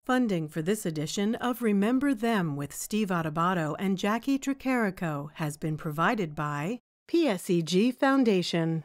Funding for this edition of Remember Them with Steve Adubato and Jacqui Tricarico has been provided by PSEG Foundation,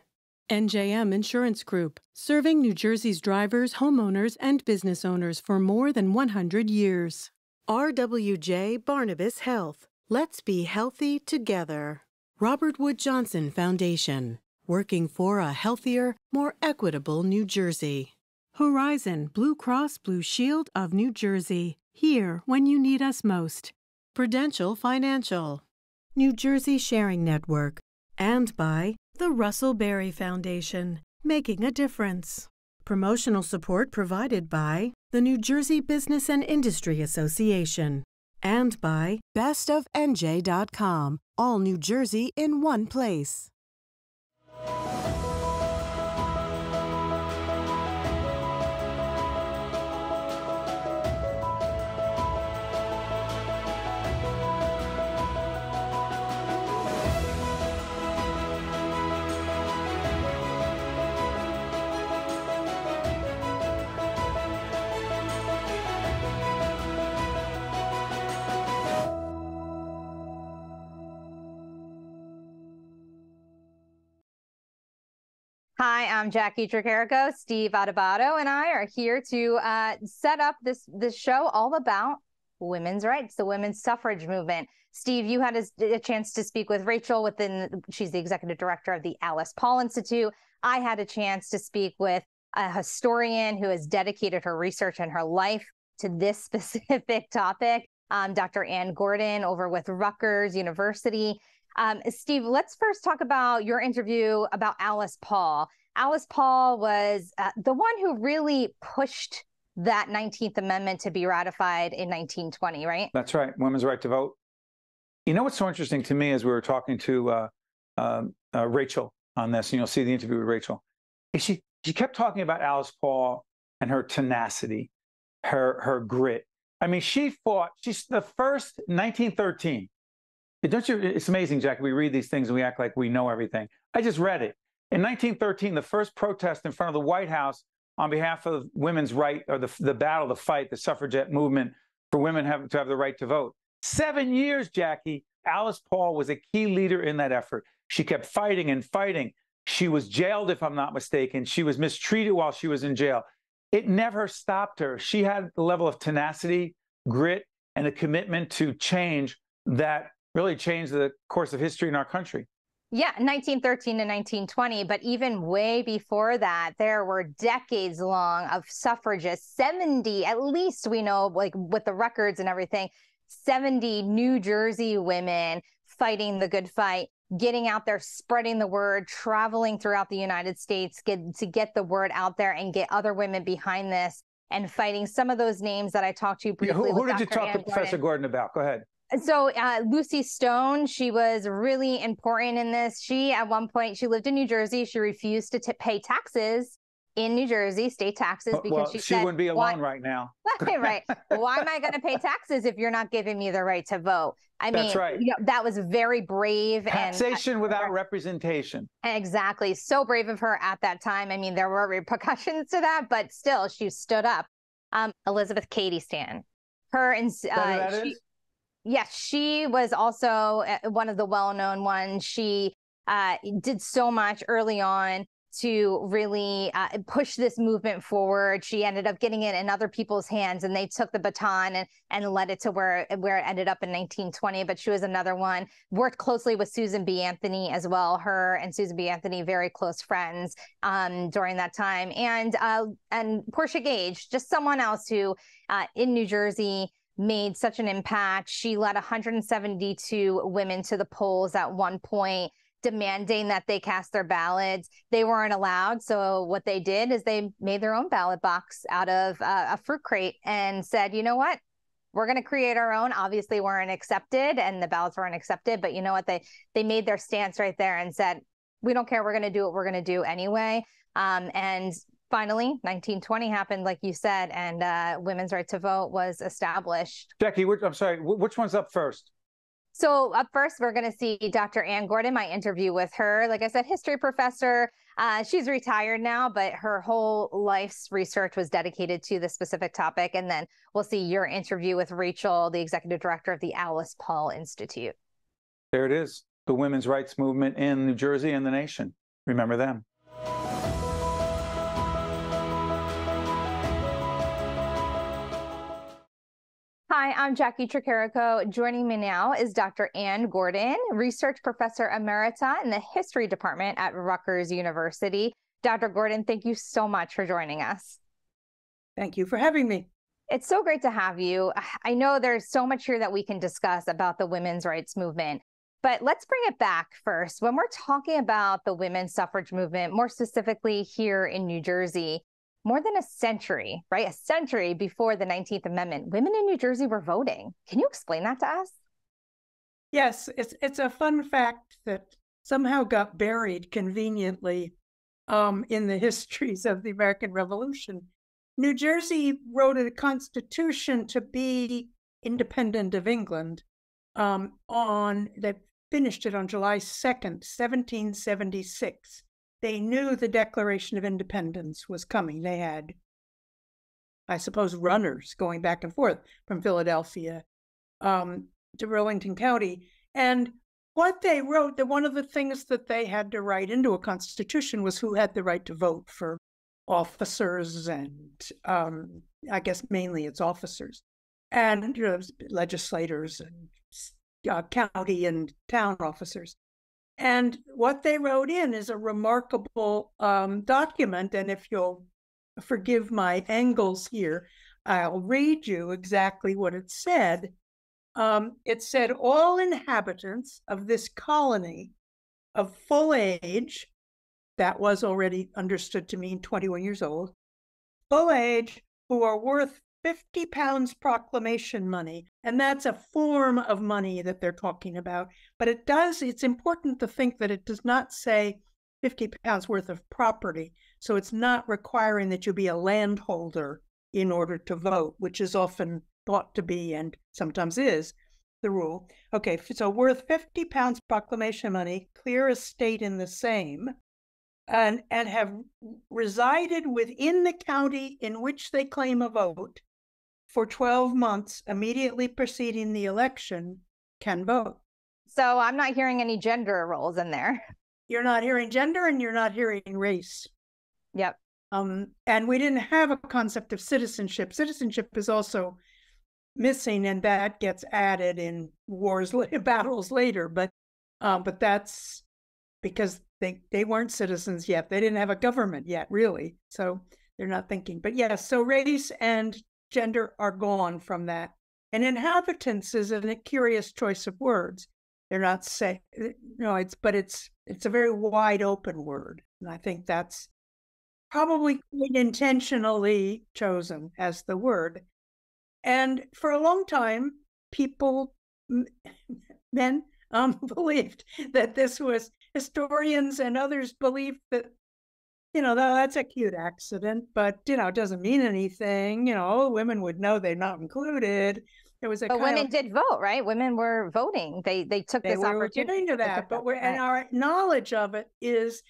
NJM Insurance Group, serving New Jersey's drivers, homeowners, and business owners for more than 100 years. RWJ Barnabas Health. Let's be healthy together. Robert Wood Johnson Foundation, working for a healthier, more equitable New Jersey. Horizon Blue Cross Blue Shield of New Jersey, here when you need us most. Prudential Financial, New Jersey Sharing Network, and by the Russell Berry Foundation, making a difference. Promotional support provided by the New Jersey Business and Industry Association, and by bestofnj.com, all New Jersey in one place. Hi, I'm Jacqui Tricarico. Steve Adubato and I are here to set up this show all about women's rights, the women's suffrage movement. Steve, you had a chance to speak with Rachael she's the executive director of the Alice Paul Institute. I had a chance to speak with a historian who has dedicated her research and her life to this specific topic, Dr. Ann Gordon over with Rutgers University. Steve, let's first talk about your interview about Alice Paul. Alice Paul was the one who really pushed that 19th Amendment to be ratified in 1920, right? That's right. Women's right to vote. You know what's so interesting to me as we were talking to Rachael on this, and you'll see the interview with Rachael, is she kept talking about Alice Paul and her tenacity, her grit. I mean, she's the first 1913. It's amazing, Jack. We read these things and we act like we know everything. I just read it. In 1913, the first protest in front of the White House on behalf of women's right, or the battle, the fight, the suffragette movement for women to have the right to vote. 7 years, Jackie, Alice Paul was a key leader in that effort. She kept fighting and fighting. She was jailed, if I'm not mistaken. She was mistreated while she was in jail. It never stopped her. She had the level of tenacity, grit, and a commitment to change that really changed the course of history in our country. Yeah, 1913 to 1920, but even way before that, there were decades long of suffragists, 70, at least we know, like with the records and everything, 70 New Jersey women fighting the good fight, getting out there, spreading the word, traveling throughout the United States to get the word out there and get other women behind this and fighting some of those names that I talked to you briefly. Who did you talk to Professor Gordon about? Go ahead. So Lucy Stone, she was really important in this. She, at one point, she lived in New Jersey. She refused to pay taxes in New Jersey, state taxes, because she said, wouldn't be alone right now. Right. Why am I going to pay taxes if you're not giving me the right to vote? That's right. You know, that was very brave. Taxation without representation. Exactly. So brave of her at that time. I mean, there were repercussions to that, but still, she stood up. Elizabeth Cady Stanton. Yes, she was also one of the well-known ones. She did so much early on to really push this movement forward. She ended up getting it in other people's hands, and they took the baton and led it to where it ended up in 1920. But she was another one. Worked closely with Susan B. Anthony as well. Her and Susan B. Anthony, very close friends during that time. And Portia Gage, just someone else who in New Jersey made such an impact. She led 172 women to the polls at one point, demanding that they cast their ballots. They weren't allowed. So what they did is they made their own ballot box out of a fruit crate and said, you know what? We're going to create our own. Obviously, weren't accepted and the ballots weren't accepted. But you know what? They made their stance right there and said, we don't care. We're going to do what we're going to do anyway. And finally, 1920 happened, like you said, and women's right to vote was established. Jackie, I'm sorry, which one's up first? So up first, we're going to see Dr. Ann Gordon, my interview with her. Like I said, history professor. She's retired now, but her whole life's research was dedicated to this specific topic. And then we'll see your interview with Rachael, the executive director of the Alice Paul Institute. There it is, the women's rights movement in New Jersey and the nation. Remember them. Hi, I'm Jacqui Tricarico. Joining me now is Dr. Ann Gordon, research professor emerita in the history department at Rutgers University. Dr. Gordon, thank you so much for joining us. Thank you for having me. It's so great to have you. I know there's so much here that we can discuss about the women's rights movement, but let's bring it back first. When we're talking about the women's suffrage movement, more specifically here in New Jersey, more than a century, right? A century before the 19th Amendment, women in New Jersey were voting. Can you explain that to us? Yes, it's a fun fact that somehow got buried conveniently in the histories of the American Revolution. New Jersey wrote a constitution to be independent of England. They finished it on July 2nd, 1776. They knew the Declaration of Independence was coming. They had, I suppose, runners going back and forth from Philadelphia to Burlington County. And what they wrote, one of the things that they had to write into a constitution was who had the right to vote for officers and I guess mainly it's officers and legislators and county and town officers. And what they wrote in is a remarkable document. And if you'll forgive my angles here, I'll read you exactly what it said. It said, all inhabitants of this colony of full age, that was already understood to mean 21 years old, full age, who are worth 50 pounds proclamation money. And that's a form of money that they're talking about. But it's important to think that it does not say 50 pounds worth of property. So it's not requiring that you be a landholder in order to vote, which is often thought to be, and sometimes is, the rule. Okay, so worth 50 pounds proclamation money, clear estate in the same, and have resided within the county in which they claim a vote for 12 months immediately preceding the election can vote. So I'm not hearing any gender roles in there. You're not hearing gender and you're not hearing race. Yep. And we didn't have a concept of citizenship. Citizenship is also missing, and that gets added in battles later. But that's because they weren't citizens yet. They didn't have a government yet, really. So they're not thinking. But yes, so race and gender are gone from that. And inhabitants is a curious choice of words. They're not saying, it's a very wide open word. And I think that's probably intentionally chosen as the word. And for a long time, men believed that this was, historians and others believed that, that's a cute accident, but, it doesn't mean anything. Women would know they're not included. There was but women did vote, right? Women were voting. They took this opportunity. Getting to that, but and our knowledge of it is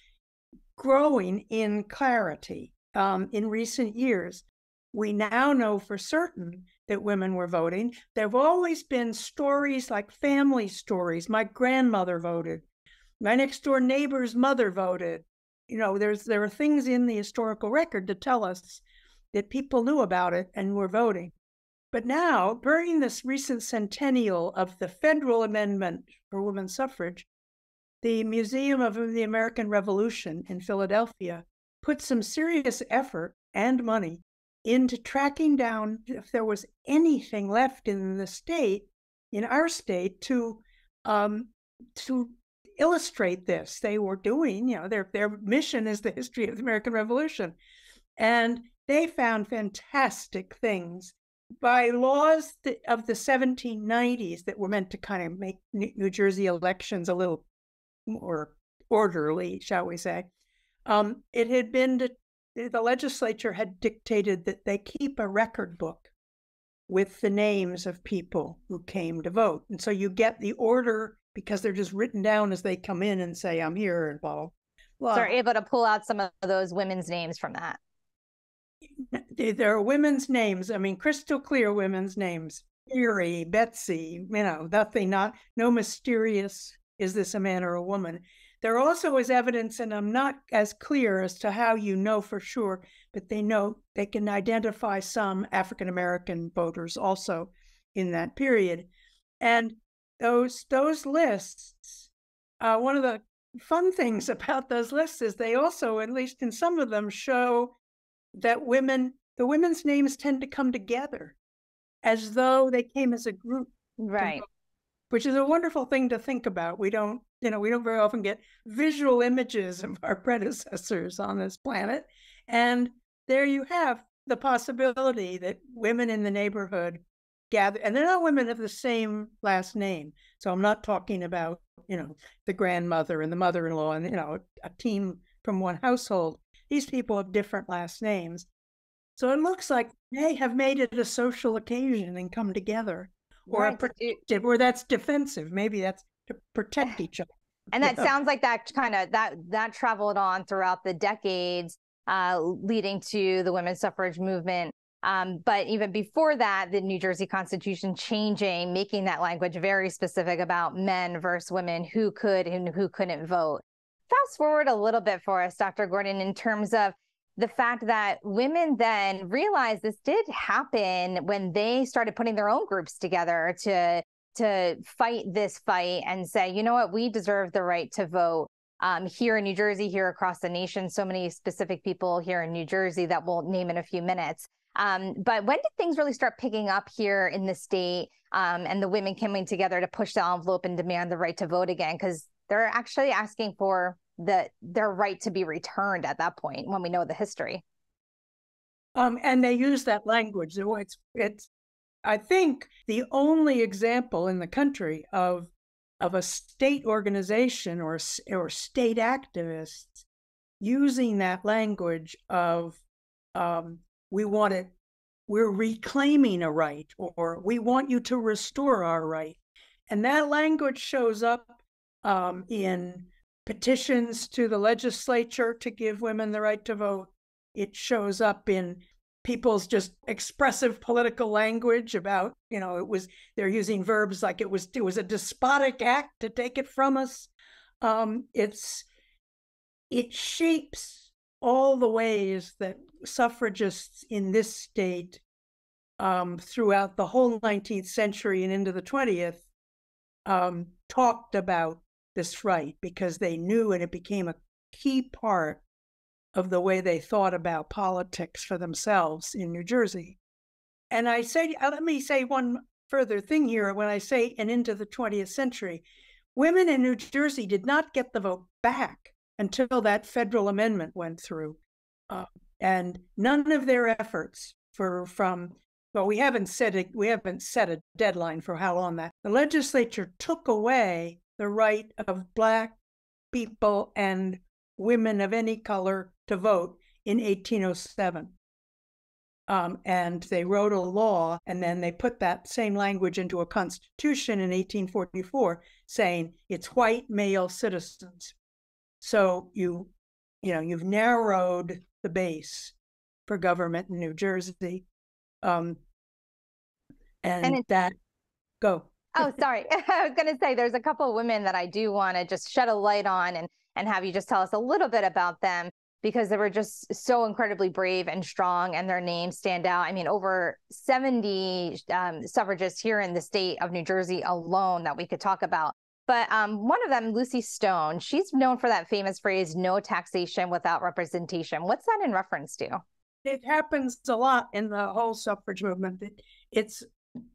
growing in clarity. In recent years, we now know for certain that women were voting. There have always been stories like family stories. My grandmother voted. My next door neighbor's mother voted. There are things in the historical record to tell us that people knew about it and were voting. But now, during this recent centennial of the federal amendment for women's suffrage, the Museum of the American Revolution in Philadelphia put some serious effort and money into tracking down if there was anything left in the state, in our state, to illustrate this. They were doing, their mission is the history of the American Revolution. And they found fantastic things by laws of the 1790s that were meant to kind of make New Jersey elections a little more orderly, shall we say. It had been, the legislature had dictated that they keep a record book with the names of people who came to vote. And so you get the order because they're just written down as they come in and say, I'm here, and blah, blah. So they're able to pull out some of those women's names from that. There are women's names. I mean, crystal clear women's names. Mary, Betsy, nothing, no mysterious, is this a man or a woman? There also is evidence, and I'm not as clear as to how you know for sure, but they can identify some African-American voters also in that period. And those lists, one of the fun things about those lists is they also, at least in some of them, show that the women's names tend to come together as though they came as a group. Right. Which is a wonderful thing to think about. We don't very often get visual images of our predecessors on this planet. And there you have the possibility that women in the neighborhood gather, and they're not women of the same last name. So I'm not talking about, the grandmother and the mother-in-law and, a team from one household. These people have different last names. So it looks like they have made it a social occasion and come together. Or or that's defensive. Maybe that's to protect each other. And that sounds like that kind of that traveled on throughout the decades leading to the women's suffrage movement. But even before that, the New Jersey Constitution changing, making that language very specific about men versus women who could and who couldn't vote. Fast forward a little bit for us, Dr. Gordon, in terms of the fact that women then realized this did happen when they started putting their own groups together to fight this fight and say, you know what, we deserve the right to vote here in New Jersey, here across the nation. So many specific people here in New Jersey that we'll name in a few minutes. But when did things really start picking up here in the state and the women coming together to push the envelope and demand the right to vote again? Because they're actually asking for their right to be returned at that point when we know the history. And they use that language. It's I think the only example in the country of a state organization or state activists using that language of we're reclaiming a right, or we want you to restore our right. And that language shows up in petitions to the legislature to give women the right to vote. It shows up in people's just expressive political language about, they're using verbs like it was a despotic act to take it from us. It shapes all the ways that suffragists in this state throughout the whole 19th century and into the 20th talked about this right, because they knew, and it became a key part of the way they thought about politics for themselves in New Jersey. And let me say one further thing here. When I say and into the 20th century, women in New Jersey did not get the vote back until that federal amendment went through. And none of their efforts we haven't set a deadline for how long that. The legislature took away the right of Black people and women of any color to vote in 1807. And they wrote a law, and then they put that same language into a constitution in 1844, saying it's white male citizens. So you've narrowed the base for government in New Jersey. Go. Oh, sorry. I was going to say there's a couple of women that I do want to just shed a light on and have you just tell us a little bit about them, because they were just so incredibly brave and strong, and their names stand out. I mean, over 70 suffragists here in the state of New Jersey alone that we could talk about. But one of them, Lucy Stone, she's known for that famous phrase, no taxation without representation. What's that in reference to? It happens a lot in the whole suffrage movement. It's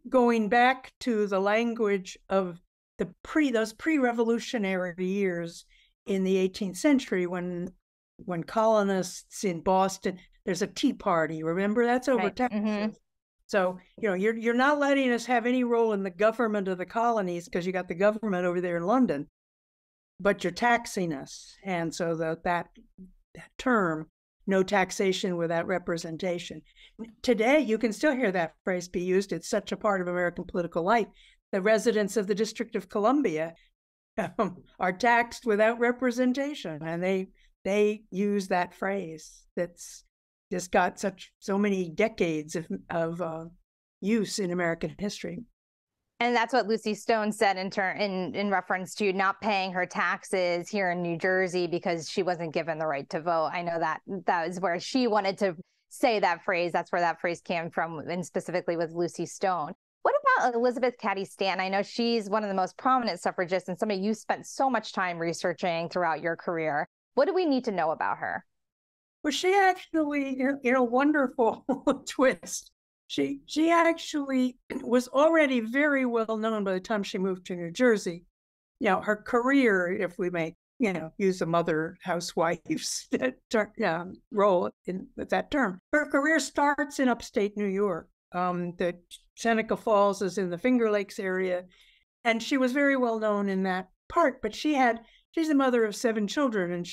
going back to the language of those pre-revolutionary years in the 18th century when colonists in Boston, there's a Tea Party, remember? That's over Texas. Mm-hmm. So, you're not letting us have any role in the government of the colonies because you got the government over there in London, but you're taxing us. And so that term no taxation without representation. Today, you can still hear that phrase be used. It's such a part of American political life. The residents of the District of Columbia are taxed without representation, and they use that phrase that's just got so many decades of use in American history. And that's what Lucy Stone said in reference to not paying her taxes here in New Jersey because she wasn't given the right to vote. I know that was where she wanted to say that phrase. That's where that phrase came from, and specifically with Lucy Stone. What about Elizabeth Cady Stanton? I know she's one of the most prominent suffragists and somebody you spent so much time researching throughout your career. What do we need to know about her? Well, she actually, in a wonderful twist, she actually was already very well known by the time she moved to New Jersey. You know, her career, if we may, use a mother housewife's role with that term, her career starts in upstate New York. The Seneca Falls is in the Finger Lakes area, and she was very well known in that part. But she's the mother of 7 children, and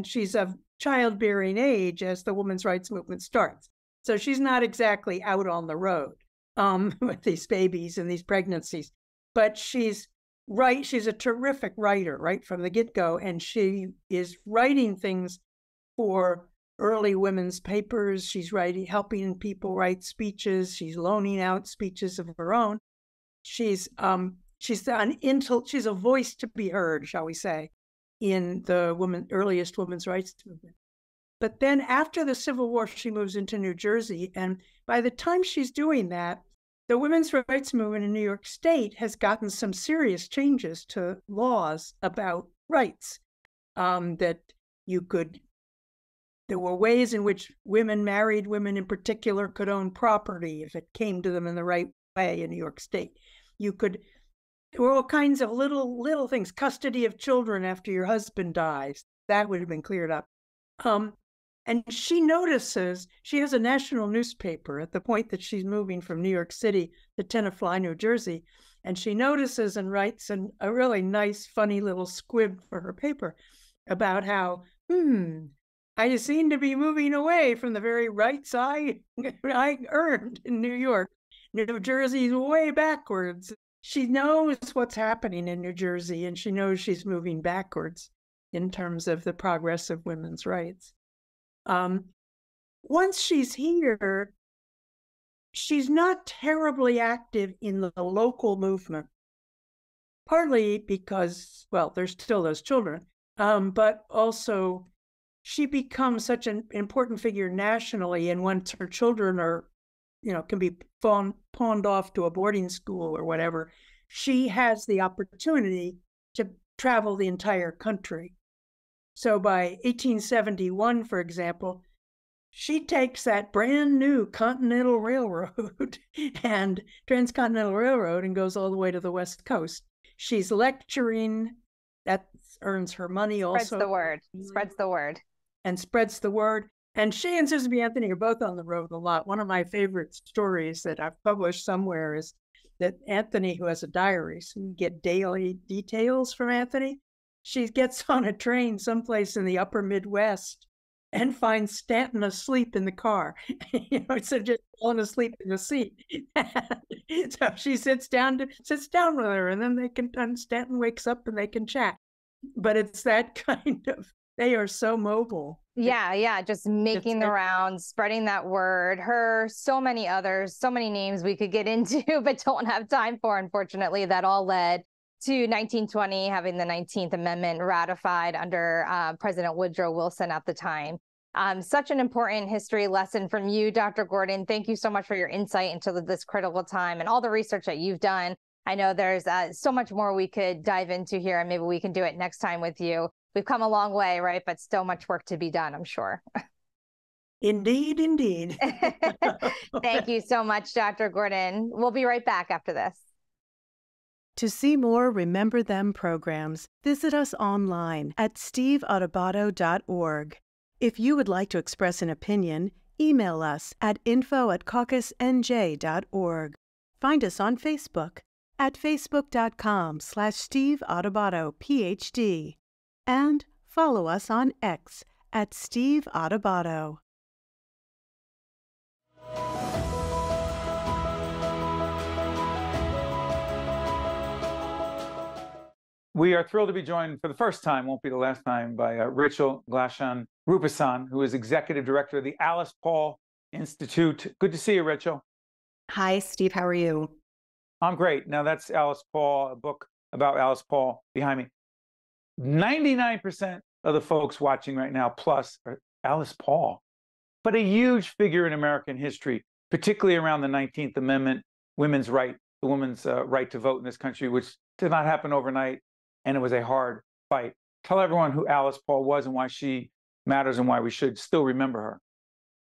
she's of childbearing age as the women's rights movement starts. So she's not exactly out on the road with these babies and these pregnancies, but she's a terrific writer right from the get-go, and she is writing things for early women's papers. She's helping people write speeches. She's loaning out speeches of her own. She's a voice to be heard, shall we say, in the earliest women's rights movement. But then after the Civil War, she moves into New Jersey. And by the time she's doing that, the women's rights movement in New York State has gotten some serious changes to laws about rights. There were ways in which married women in particular, could own property if it came to them in the right way in New York State. There were all kinds of little things, custody of children after your husband dies. That would have been cleared up. And she notices, she has a national newspaper at the point that she's moving from New York City to Tenafly, New Jersey. And she notices and writes a really nice, funny little squib for her paper about how, I seem to be moving away from the very rights I earned in New York. New Jersey's way backwards. She knows what's happening in New Jersey, and she knows she's moving backwards in terms of the progress of women's rights. Once she's here, she's not terribly active in the local movement, partly because, well, there's still those children, but also she becomes such an important figure nationally, and once her children are, can be pawned off to a boarding school or whatever, she has the opportunity to travel the entire country. So by 1871, for example, she takes that brand new Continental Railroad and Transcontinental Railroad and goes all the way to the West Coast. She's lecturing. That earns her money also. Spreads the word. And spreads the word. And she and Susan B. Anthony are both on the road a lot. One of my favorite stories that I've published somewhere is that Anthony, who has a diary, so you get daily details from Anthony. She gets on a train someplace in the upper Midwest and finds Stanton asleep in the car. So just falling asleep in the seat. So she sits down with her, and then Stanton wakes up and they can chat. But it's that kind of, they are so mobile. Yeah. Just making the rounds, spreading that word. Her, so many others, so many names we could get into, but don't have time for, unfortunately, that all led to 1920 having the 19th Amendment ratified under President Woodrow Wilson at the time. Such an important history lesson from you, Dr. Gordon. Thank you so much for your insight into this critical time and all the research that you've done. I know there's so much more we could dive into here, and maybe we can do it next time with you. We've come a long way, right? But still much work to be done, I'm sure. Indeed. Thank you so much, Dr. Gordon. We'll be right back after this. To see more Remember Them programs, visit us online at steveadubato.org. If you would like to express an opinion, email us at info@caucusnj.org. Find us on Facebook at facebook.com/Steve Adubato, Ph.D. And follow us on X at Steve Adubato. We are thrilled to be joined for the first time, won't be the last time, by Rachael Glashan Rupisan, who is Executive Director of the Alice Paul Institute. Good to see you, Rachael. Hi, Steve. How are you? I'm great. Now, that's Alice Paul, a book about Alice Paul behind me. 99% of the folks watching right now, plus, are Alice Paul, but a huge figure in American history, particularly around the 19th Amendment, women's right, the women's right to vote in this country, which did not happen overnight. And it was a hard fight. Tell everyone who Alice Paul was and why she matters and why we should still remember her.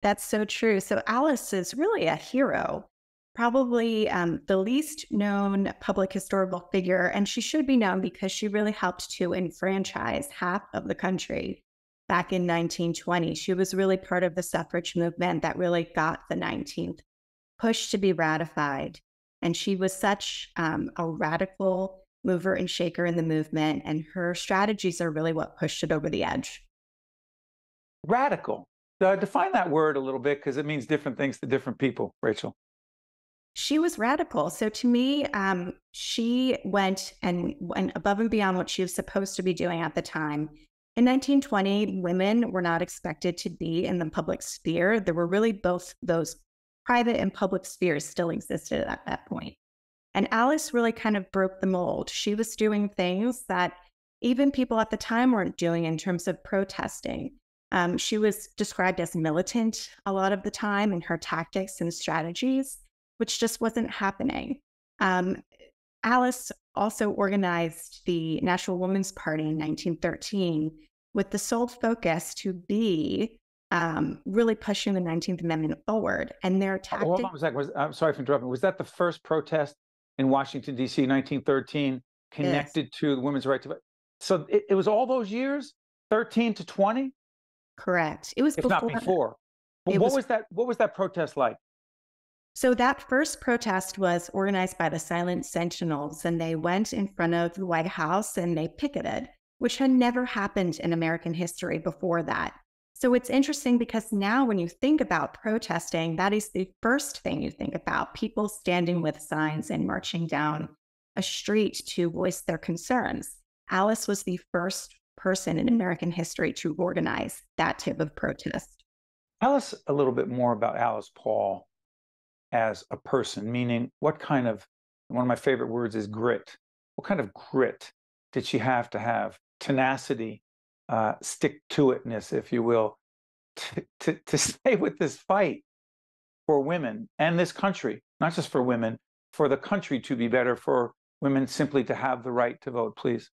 That's so true. So Alice is really a hero, probably the least known public historical figure. And she should be known because she really helped to enfranchise half of the country back in 1920. She was really part of the suffrage movement that really got the 19th push to be ratified. And she was such a radical mover and shaker in the movement, and her strategies are really what pushed it over the edge. Radical. Define that word a little bit, because it means different things to different people, Rachael. She was radical. So to me, she went above and beyond what she was supposed to be doing at the time. In 1920, women were not expected to be in the public sphere. There were really both those private and public spheres still existed at that point. And Alice really kind of broke the mold. She was doing things that even people at the time weren't doing in terms of protesting. She was described as militant a lot of the time in her tactics and strategies, which just wasn't happening. Alice also organized the National Women's Party in 1913 with the sole focus to be really pushing the 19th Amendment forward. And their tactics— Hold on a second. I'm sorry for interrupting. Was that the first protest in Washington, D.C., 1913, connected to the women's right to vote? So it was all those years, 13 to 20? Correct. It was if not before. But what was that protest like? So that first protest was organized by the Silent Sentinels, and they went in front of the White House and they picketed, which had never happened in American history before that. So it's interesting because now when you think about protesting, that is the first thing you think about, people standing with signs and marching down a street to voice their concerns. Alice was the first person in American history to organize that type of protest. Tell us a little bit more about Alice Paul as a person, meaning what kind of, one of my favorite words is grit. What kind of grit did she have to have? Tenacity, stick-to-itness, if you will, to stay with this fight for women and this country, not just for women, for the country to be better, for women simply to have the right to vote, please.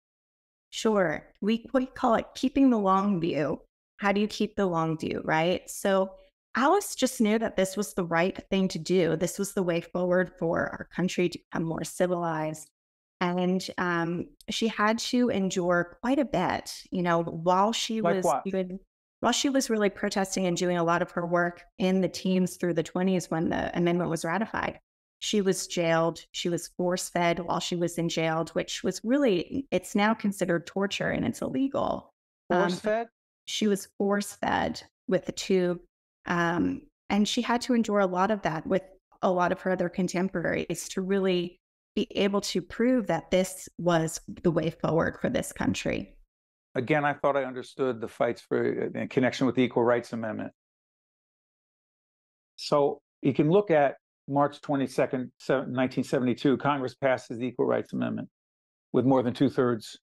Sure. We call it keeping the long view. How do you keep the long view, right? So Alice just knew that this was the right thing to do. This was the way forward for our country to become more civilized. And she had to endure quite a bit, while she was really protesting and doing a lot of her work in the teens through the 20s when the amendment was ratified. She was jailed. She was force-fed while she was in jail, which was really, it's now considered torture and it's illegal. Force-fed? She was force-fed with the tube. And she had to endure a lot of that with a lot of her other contemporaries to really be able to prove that this was the way forward for this country. Again, I thought I understood the fights for in connection with the Equal Rights Amendment. So you can look at March 22nd, 1972, Congress passes the Equal Rights Amendment with more than 2/3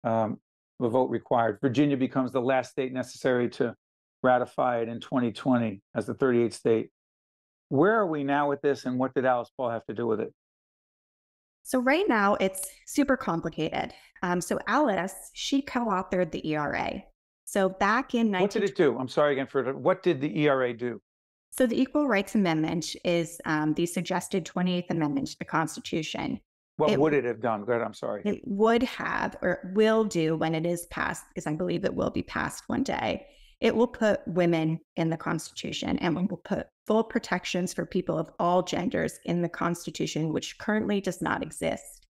of the vote required. Virginia becomes the last state necessary to ratify it in 2020 as the 38th state. Where are we now with this, and what did Alice Paul have to do with it? So right now, it's super complicated. So Alice, she co-authored the ERA. So back in What did it do? I'm sorry again for it. What did the ERA do? So the Equal Rights Amendment is the suggested 28th Amendment to the Constitution. What would it have done? Go ahead, I'm sorry. It would have, or will do when it is passed, because I believe it will be passed one day. It will put women in the Constitution, and we will put full protections for people of all genders in the Constitution, which currently does not exist.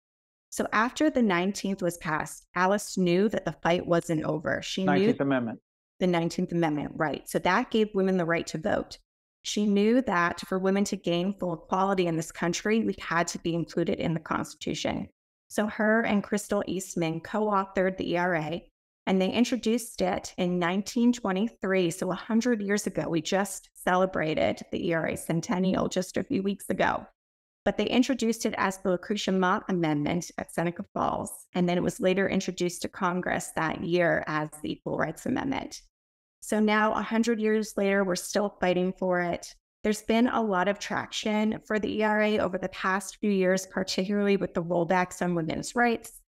So after the 19th was passed, Alice knew that the fight wasn't over. She 19th knew Amendment. the 19th Amendment right. So that gave women the right to vote. She knew that for women to gain full equality in this country, we had to be included in the Constitution. So her and Crystal Eastman co-authored the ERA, and they introduced it in 1923. So 100 years ago, we just celebrated the ERA centennial just a few weeks ago. But they introduced it as the Lucretia Mott Amendment at Seneca Falls, and then it was later introduced to Congress that year as the Equal Rights Amendment. So now, 100 years later, we're still fighting for it. There's been a lot of traction for the ERA over the past few years, particularly with the rollbacks on women's rights.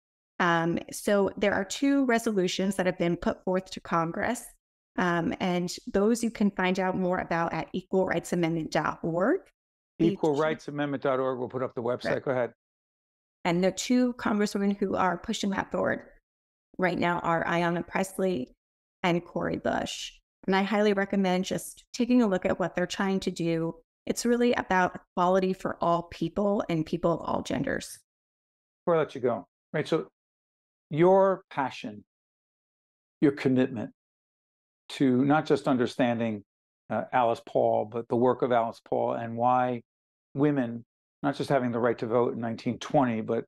So there are 2 resolutions that have been put forth to Congress, and those you can find out more about at equalrightsamendment.org. Equalrightsamendment.org. We'll put up the website. Right. Go ahead. And the 2 congresswomen who are pushing that forward right now are Ayanna Pressley and Cori Bush. And I highly recommend just taking a look at what they're trying to do. It's really about equality for all people and people of all genders. Before I let you go, Rachael, your passion, your commitment to not just understanding Alice Paul, but the work of Alice Paul and why women, not just having the right to vote in 1920, but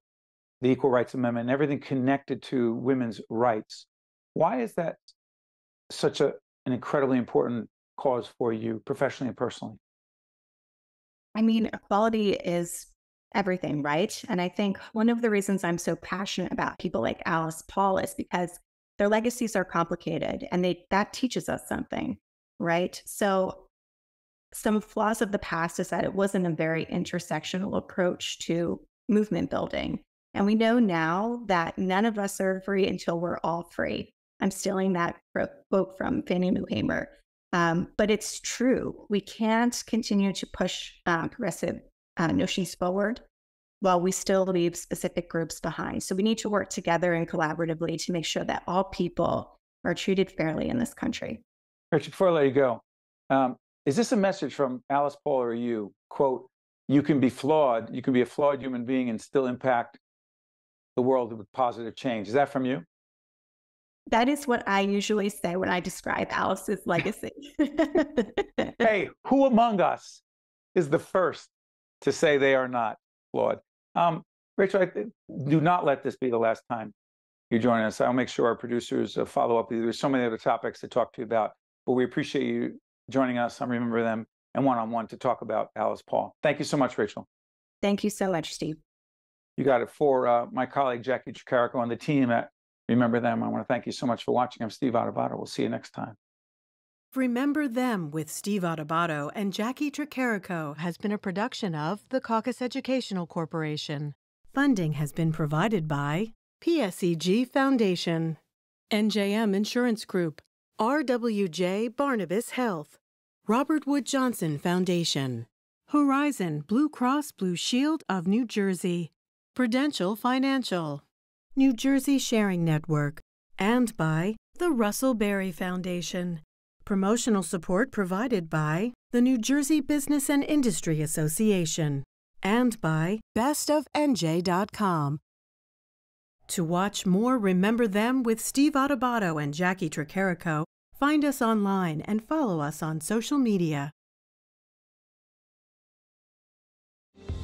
the Equal Rights Amendment and everything connected to women's rights. Why is that such an incredibly important cause for you professionally and personally? I mean, equality is everything, right? And I think one of the reasons I'm so passionate about people like Alice Paul is because their legacies are complicated and that teaches us something, right? So some flaws of the past is that it wasn't a very intersectional approach to movement building. And we know now that none of us are free until we're all free. I'm stealing that quote from Fannie Lou Hamer. But it's true. We can't continue to push progressive notions forward while we still leave specific groups behind. So we need to work together and collaboratively to make sure that all people are treated fairly in this country. Rachel, before I let you go, is this a message from Alice Paul or you? Quote, you can be flawed, you can be a flawed human being and still impact the world with positive change. Is that from you? That is what I usually say when I describe Alice's legacy. Hey, who among us is the first to say they are not flawed? Rachel, do not let this be the last time you join us. I'll make sure our producers follow up with you. There's so many other topics to talk to you about, but we appreciate you joining us on Remember Them and one-on-one to talk about Alice Paul. Thank you so much, Rachael. Thank you so much, Steve. You got it. For my colleague, Jacqui Tricarico, and the team at Remember Them, I want to thank you so much for watching. I'm Steve Adubato. We'll see you next time. Remember Them with Steve Adubato and Jacqui Tricarico has been a production of the Caucus Educational Corporation. Funding has been provided by PSEG Foundation, NJM Insurance Group, RWJ Barnabas Health, Robert Wood Johnson Foundation, Horizon Blue Cross Blue Shield of New Jersey, Prudential Financial, New Jersey Sharing Network, and by the Russell Berry Foundation. Promotional support provided by the New Jersey Business and Industry Association and by bestofnj.com. To watch more Remember Them with Steve Adubato and Jacqui Tricarico, find us online and follow us on social media.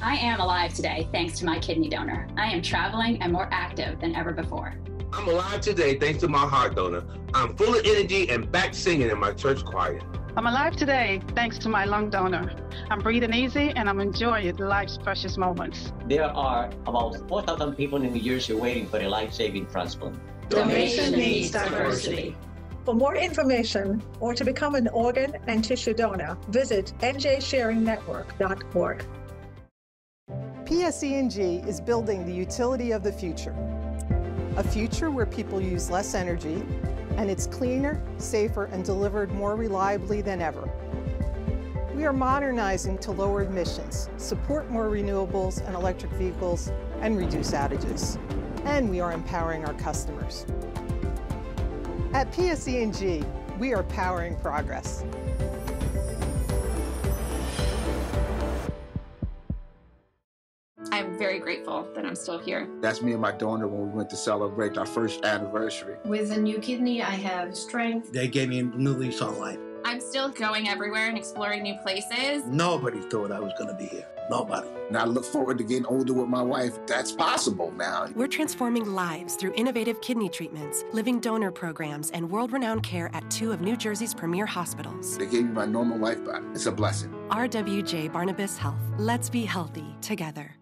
I am alive today thanks to my kidney donor. I am traveling and more active than ever before. I'm alive today thanks to my heart donor. I'm full of energy and back singing in my church choir. I'm alive today thanks to my lung donor. I'm breathing easy and I'm enjoying life's precious moments. There are about 4,000 people in New Jersey waiting for a life-saving transplant. Donation needs diversity. For more information or to become an organ and tissue donor, visit njsharingnetwork.org. PSE&G is building the utility of the future. A future where people use less energy, and it's cleaner, safer, and delivered more reliably than ever. We are modernizing to lower emissions, support more renewables and electric vehicles, and reduce outages. And we are empowering our customers. At PSE&G, we are powering progress. I'm very grateful that I'm still here. That's me and my donor when we went to celebrate our first anniversary. With a new kidney, I have strength. They gave me a new lease on life. I'm still going everywhere and exploring new places. Nobody thought I was going to be here. Nobody. And I look forward to getting older with my wife. That's possible now. We're transforming lives through innovative kidney treatments, living donor programs, and world-renowned care at 2 of New Jersey's premier hospitals. They gave me my normal life back. It's a blessing. RWJ Barnabas Health. Let's be healthy together.